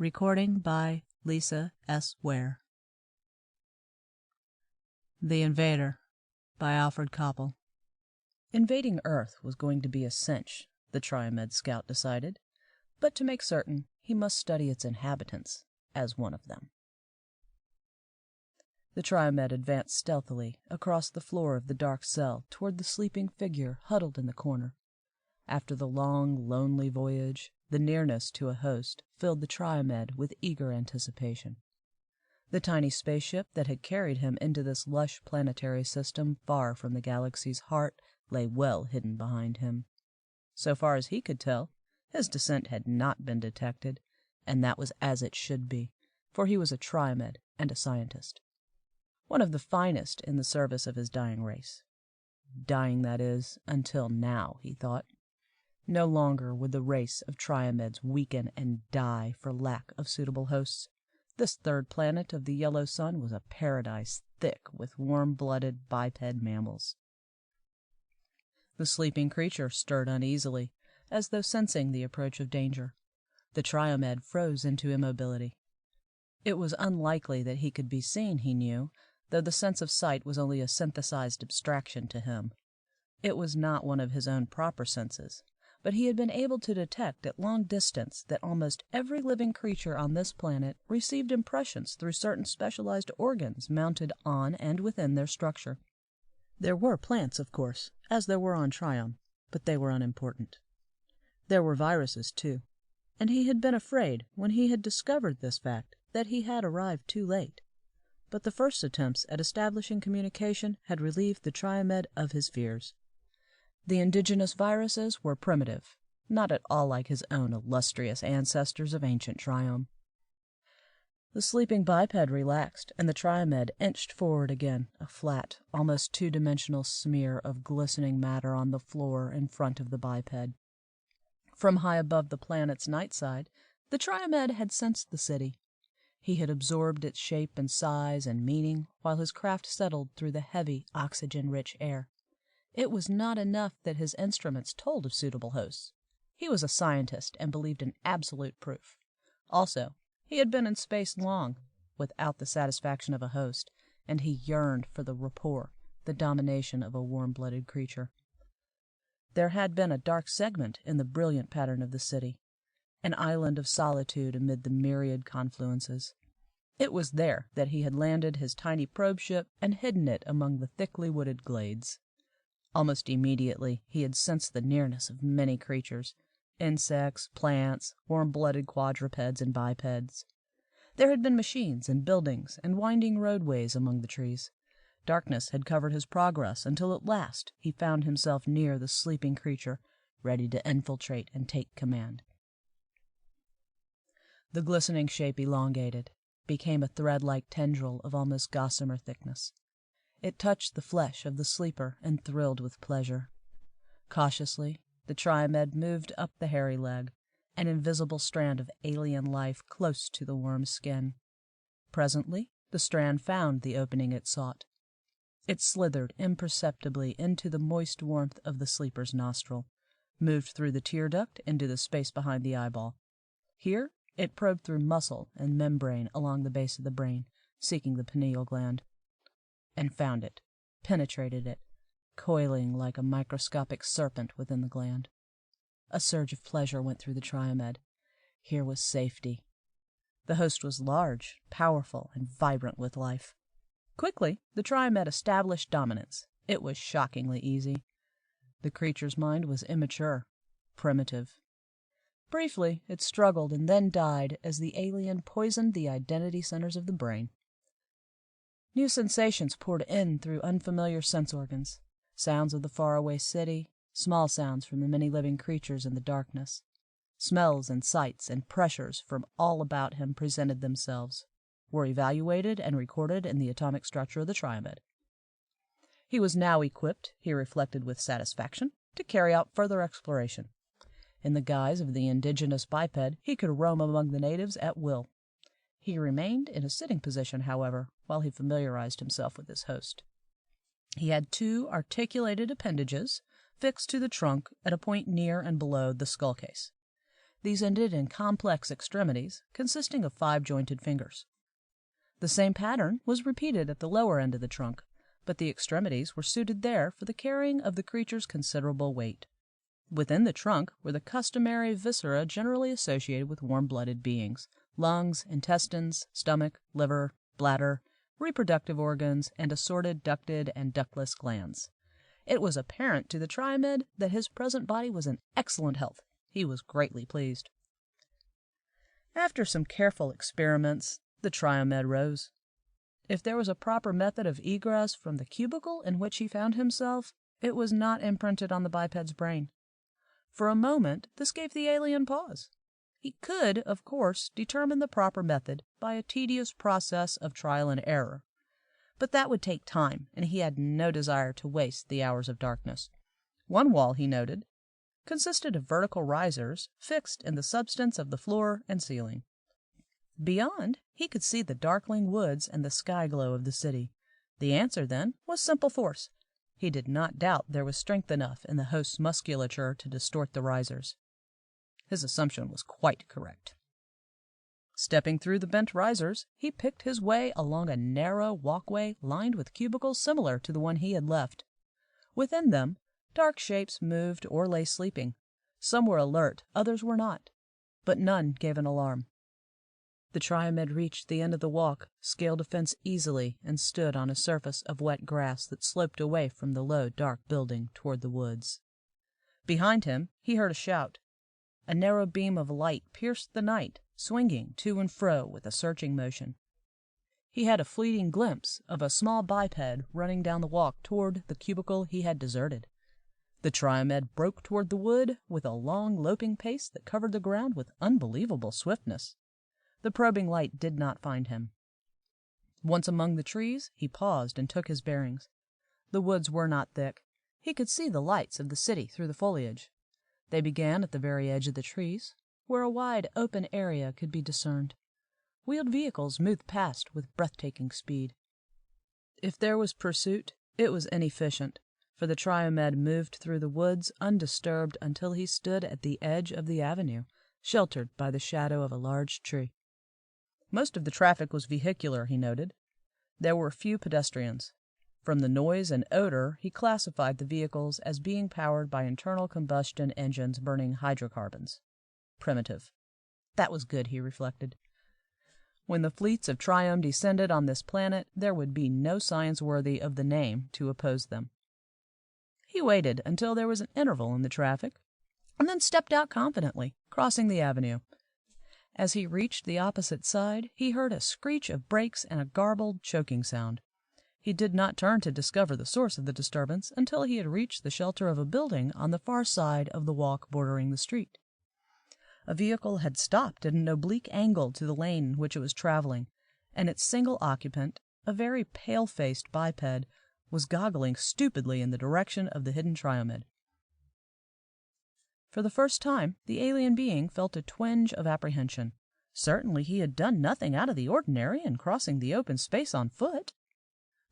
Recording by Lisa S. Ware. The Invader by Alfred Coppel. Invading Earth was going to be a cinch, the Triomed scout decided, but to make certain, he must study its inhabitants as one of them. The Triomed advanced stealthily across the floor of the dark cell toward the sleeping figure huddled in the corner. After the long, lonely voyage, the nearness to a host filled the Triomed with eager anticipation. The tiny spaceship that had carried him into this lush planetary system far from the galaxy's heart lay well hidden behind him. So far as he could tell, his descent had not been detected, and that was as it should be, for he was a Triomed and a scientist. One of the finest in the service of his dying race. Dying, that is, until now, he thought. No longer would the race of Triomeds weaken and die for lack of suitable hosts. This third planet of the yellow sun was a paradise thick with warm-blooded biped mammals. The sleeping creature stirred uneasily, as though sensing the approach of danger. The Triomed froze into immobility. It was unlikely that he could be seen, he knew, though the sense of sight was only a synthesized abstraction to him. It was not one of his own proper senses, but he had been able to detect at long distance that almost every living creature on this planet received impressions through certain specialized organs mounted on and within their structure. There were plants, of course, as there were on Triom, but they were unimportant. There were viruses, too, and he had been afraid, when he had discovered this fact, that he had arrived too late. But the first attempts at establishing communication had relieved the Triomed of his fears. The indigenous viruses were primitive, not at all like his own illustrious ancestors of ancient Triom. The sleeping biped relaxed, and the Triomed inched forward again, a flat, almost two-dimensional smear of glistening matter on the floor in front of the biped. From high above the planet's night side, the Triomed had sensed the city. He had absorbed its shape and size and meaning while his craft settled through the heavy, oxygen-rich air. It was not enough that his instruments told of suitable hosts. He was a scientist and believed in absolute proof. Also, he had been in space long, without the satisfaction of a host, and he yearned for the rapport, the domination of a warm-blooded creature. There had been a dark segment in the brilliant pattern of the city, an island of solitude amid the myriad confluences. It was there that he had landed his tiny probe ship and hidden it among the thickly wooded glades. Almost immediately he had sensed the nearness of many creatures, insects, plants, warm-blooded quadrupeds and bipeds. There had been machines and buildings and winding roadways among the trees. Darkness had covered his progress until at last he found himself near the sleeping creature, ready to infiltrate and take command. The glistening shape elongated, became a thread-like tendril of almost gossamer thickness. It touched the flesh of the sleeper and thrilled with pleasure. Cautiously, the Triomed moved up the hairy leg, an invisible strand of alien life close to the worm's skin. Presently, the strand found the opening it sought. It slithered imperceptibly into the moist warmth of the sleeper's nostril, moved through the tear duct into the space behind the eyeball. Here, it probed through muscle and membrane along the base of the brain, seeking the pineal gland. And found it, penetrated it, coiling like a microscopic serpent within the gland. A surge of pleasure went through the Triomed. Here was safety. The host was large, powerful, and vibrant with life. Quickly, the Triomed established dominance. It was shockingly easy. The creature's mind was immature, primitive. Briefly, it struggled and then died as the alien poisoned the identity centers of the brain. New sensations poured in through unfamiliar sense organs. Sounds of the faraway city, small sounds from the many living creatures in the darkness. Smells and sights and pressures from all about him presented themselves, were evaluated and recorded in the atomic structure of the Triomed. He was now equipped, he reflected with satisfaction, to carry out further exploration. In the guise of the indigenous biped, he could roam among the natives at will. He remained in a sitting position, however, while he familiarized himself with his host. He had 2 articulated appendages fixed to the trunk at a point near and below the skull case. these ended in complex extremities consisting of 5 jointed fingers. The same pattern was repeated at the lower end of the trunk, but the extremities were suited there for the carrying of the creature's considerable weight. Within the trunk were the customary viscera generally associated with warm-blooded beings: lungs, intestines, stomach, liver, bladder, reproductive organs, and assorted ducted and ductless glands. It was apparent to the Triomed that his present body was in excellent health. He was greatly pleased. After some careful experiments, the Triomed rose. If there was a proper method of egress from the cubicle in which he found himself, it was not imprinted on the biped's brain. For a moment this gave the alien pause. He could, of course, determine the proper method by a tedious process of trial and error, but that would take time, and he had no desire to waste the hours of darkness. One wall, he noted, consisted of vertical risers fixed in the substance of the floor and ceiling. Beyond, he could see the darkling woods and the sky glow of the city. The answer, then, was simple force. He did not doubt there was strength enough in the host's musculature to distort the risers. His assumption was quite correct. Stepping through the bent risers, he picked his way along a narrow walkway lined with cubicles similar to the one he had left. Within them, dark shapes moved or lay sleeping. Some were alert, others were not, but none gave an alarm. The Triomed reached the end of the walk, scaled a fence easily, and stood on a surface of wet grass that sloped away from the low, dark building toward the woods. Behind him he heard a shout. A narrow beam of light pierced the night, swinging to and fro with a searching motion. He had a fleeting glimpse of a small biped running down the walk toward the cubicle he had deserted. The Triomed broke toward the wood with a long, loping pace that covered the ground with unbelievable swiftness. The probing light did not find him. Once among the trees, he paused and took his bearings. The woods were not thick. He could see the lights of the city through the foliage. They began at the very edge of the trees, where a wide open area could be discerned. Wheeled vehicles moved past with breathtaking speed. If there was pursuit, it was inefficient, for the Triomed moved through the woods undisturbed until he stood at the edge of the avenue, sheltered by the shadow of a large tree. Most of the traffic was vehicular, he noted. There were few pedestrians. From the noise and odor, he classified the vehicles as being powered by internal combustion engines burning hydrocarbons. Primitive. That was good, he reflected. When the fleets of Triome descended on this planet, there would be no science worthy of the name to oppose them. He waited until there was an interval in the traffic, and then stepped out confidently, crossing the avenue. As he reached the opposite side, he heard a screech of brakes and a garbled, choking sound. He did not turn to discover the source of the disturbance until he had reached the shelter of a building on the far side of the walk bordering the street. A vehicle had stopped at an oblique angle to the lane in which it was traveling, and its single occupant, a very pale-faced biped, was goggling stupidly in the direction of the hidden Triomed. For the first time, the alien being felt a twinge of apprehension. Certainly he had done nothing out of the ordinary in crossing the open space on foot.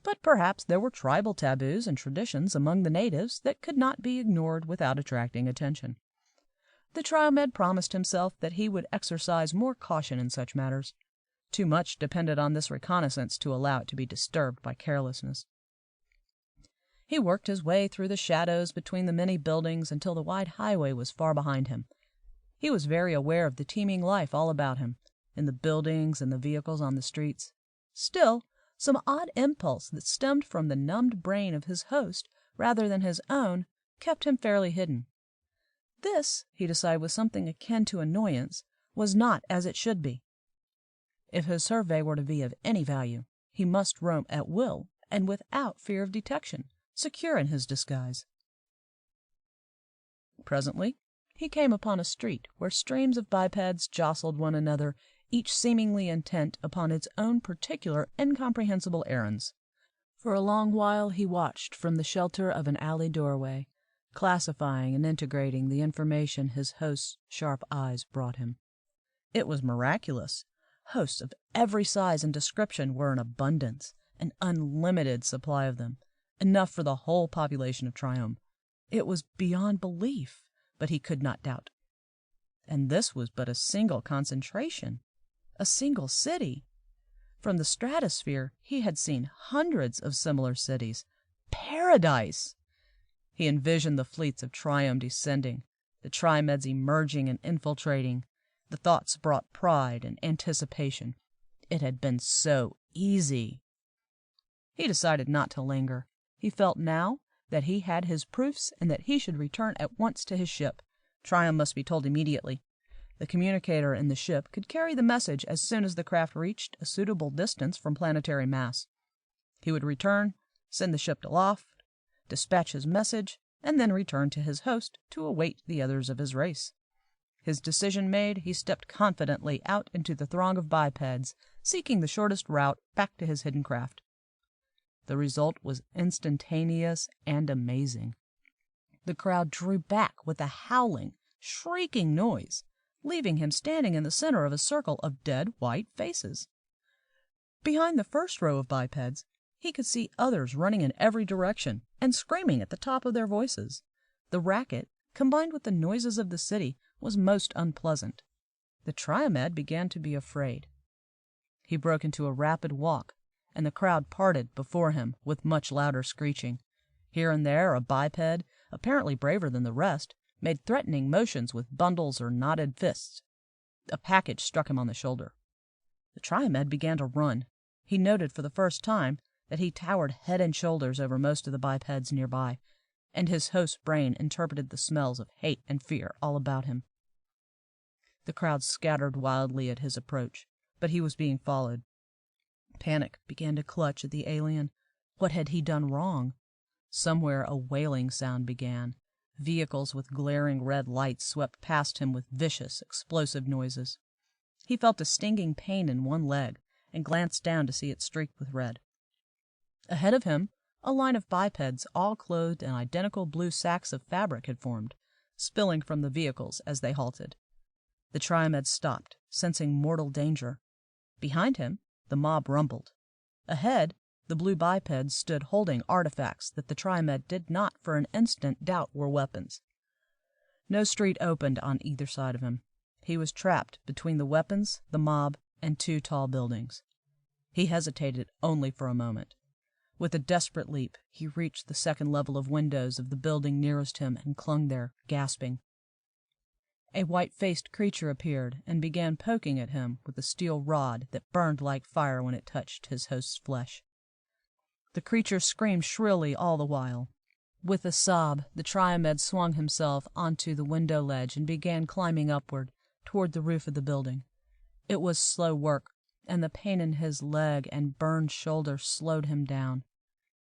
But perhaps there were tribal taboos and traditions among the natives that could not be ignored without attracting attention. The Triomed promised himself that he would exercise more caution in such matters. Too much depended on this reconnaissance to allow it to be disturbed by carelessness. He worked his way through the shadows between the many buildings until the wide highway was far behind him. He was very aware of the teeming life all about him, in the buildings and the vehicles on the streets. Still, some odd impulse that stemmed from the numbed brain of his host rather than his own kept him fairly hidden. This, he decided with something akin to annoyance, was not as it should be. If his survey were to be of any value, he must roam at will and without fear of detection, secure in his disguise. Presently, he came upon a street where streams of bipeds jostled one another, each seemingly intent upon its own particular incomprehensible errands. For a long while he watched from the shelter of an alley doorway, classifying and integrating the information his host's sharp eyes brought him. It was miraculous. Hosts of every size and description were in abundance, an unlimited supply of them, enough for the whole population of Triome. It was beyond belief, but he could not doubt. And this was but a single concentration, a single city. From the stratosphere he had seen hundreds of similar cities. Paradise! He envisioned the fleets of Triome descending, the Trimeds emerging and infiltrating. The thoughts brought pride and anticipation. It had been so easy. He decided not to linger. He felt now that he had his proofs and that he should return at once to his ship. Triome must be told immediately. The communicator in the ship could carry the message as soon as the craft reached a suitable distance from planetary mass. He would return, send the ship aloft, dispatch his message, and then return to his host to await the others of his race. His decision made, he stepped confidently out into the throng of bipeds, seeking the shortest route back to his hidden craft. The result was instantaneous and amazing. The crowd drew back with a howling, shrieking noise, leaving him standing in the center of a circle of dead white faces. Behind the first row of bipeds, he could see others running in every direction and screaming at the top of their voices. The racket, combined with the noises of the city, was most unpleasant. The Triomed began to be afraid. He broke into a rapid walk, and the crowd parted before him with much louder screeching. Here and there a biped, apparently braver than the rest, made threatening motions with bundles or knotted fists. A package struck him on the shoulder. The Triomed began to run. He noted for the first time that he towered head and shoulders over most of the bipeds nearby, and his host's brain interpreted the smells of hate and fear all about him. The crowd scattered wildly at his approach, but he was being followed. Panic began to clutch at the alien. What had he done wrong? Somewhere a wailing sound began. Vehicles with glaring red lights swept past him with vicious, explosive noises. He felt a stinging pain in one leg and glanced down to see it streaked with red. Ahead of him, a line of bipeds all clothed in identical blue sacks of fabric had formed, spilling from the vehicles as they halted. The Triomed stopped, sensing mortal danger. Behind him, the mob rumbled. Ahead, the blue bipeds stood holding artifacts that the Triomed did not for an instant doubt were weapons. No street opened on either side of him. He was trapped between the weapons, the mob, and two tall buildings. He hesitated only for a moment. With a desperate leap, he reached the second level of windows of the building nearest him and clung there, gasping. A white-faced creature appeared and began poking at him with a steel rod that burned like fire when it touched his host's flesh. The creature screamed shrilly all the while. With a sob, the Triomed swung himself onto the window ledge and began climbing upward, toward the roof of the building. It was slow work, and the pain in his leg and burned shoulder slowed him down.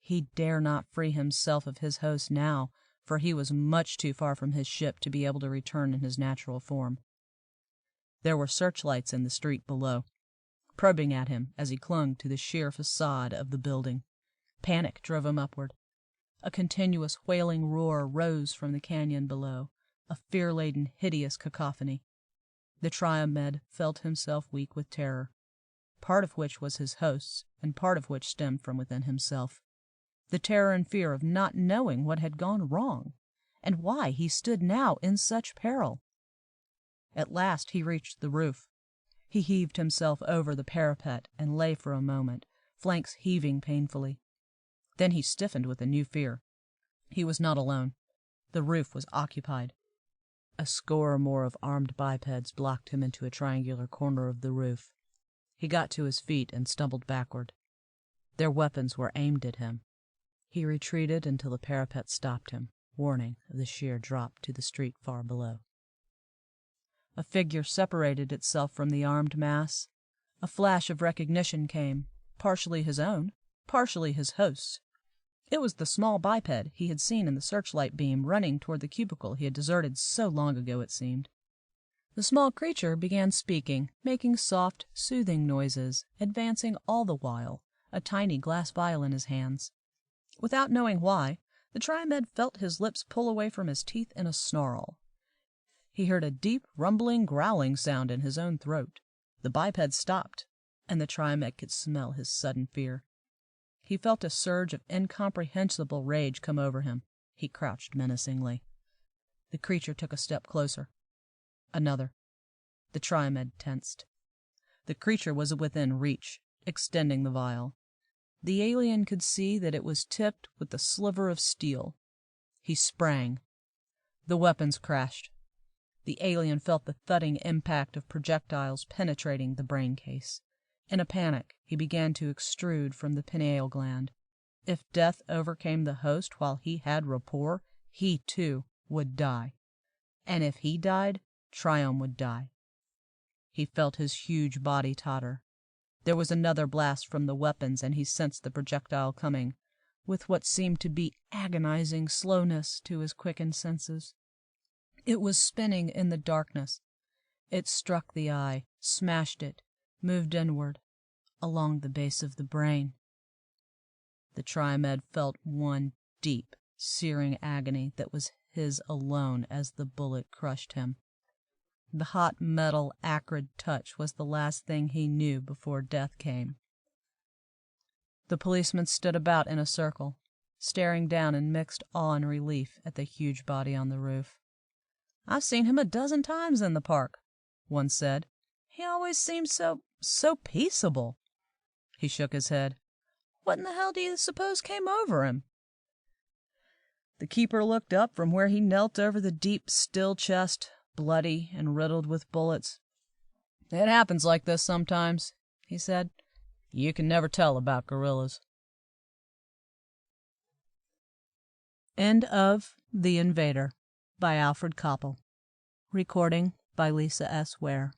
He dare not free himself of his host now, for he was much too far from his ship to be able to return in his natural form. There were searchlights in the street below, probing at him as he clung to the sheer facade of the building. Panic drove him upward. A continuous wailing roar rose from the canyon below, a fear-laden, hideous cacophony. The Triomed felt himself weak with terror, part of which was his host's, and part of which stemmed from within himself. The terror and fear of not knowing what had gone wrong, and why he stood now in such peril. At last he reached the roof. He heaved himself over the parapet and lay for a moment, flanks heaving painfully. Then he stiffened with a new fear. He was not alone. The roof was occupied. A score or more of armed bipeds blocked him into a triangular corner of the roof. He got to his feet and stumbled backward. Their weapons were aimed at him. He retreated until the parapet stopped him, warning of the sheer drop to the street far below. A figure separated itself from the armed mass. A flash of recognition came, partially his own, partially his host's. It was the small biped he had seen in the searchlight beam running toward the cubicle he had deserted so long ago, it seemed. The small creature began speaking, making soft, soothing noises, advancing all the while, a tiny glass vial in his hands. Without knowing why, the Triomed felt his lips pull away from his teeth in a snarl. He heard a deep, rumbling, growling sound in his own throat. The biped stopped, and the Triomed could smell his sudden fear. He felt a surge of incomprehensible rage come over him. He crouched menacingly. The creature took a step closer. Another. The Trimed tensed. The creature was within reach, extending the vial. The alien could see that it was tipped with a sliver of steel. He sprang. The weapons crashed. The alien felt the thudding impact of projectiles penetrating the brain case. In a panic, he began to extrude from the pineal gland. If death overcame the host while he had rapport, he, too, would die. And if he died, Triome would die. He felt his huge body totter. There was another blast from the weapons, and he sensed the projectile coming, with what seemed to be agonizing slowness to his quickened senses. It was spinning in the darkness. It struck the eye, smashed it, moved inward, along the base of the brain. The Trimed felt one deep, searing agony that was his alone as the bullet crushed him. The hot metal, acrid touch was the last thing he knew before death came. The policemen stood about in a circle, staring down in mixed awe and relief at the huge body on the roof. "I've seen him a dozen times in the park," one said. "He always seemed so peaceable." He shook his head. "What in the hell do you suppose came over him?" The keeper looked up from where he knelt over the deep, still chest, bloody and riddled with bullets. "It happens like this sometimes," he said. "You can never tell about gorillas." End of The Invader by Alfred Coppel. Recording by Lisa S. Ware.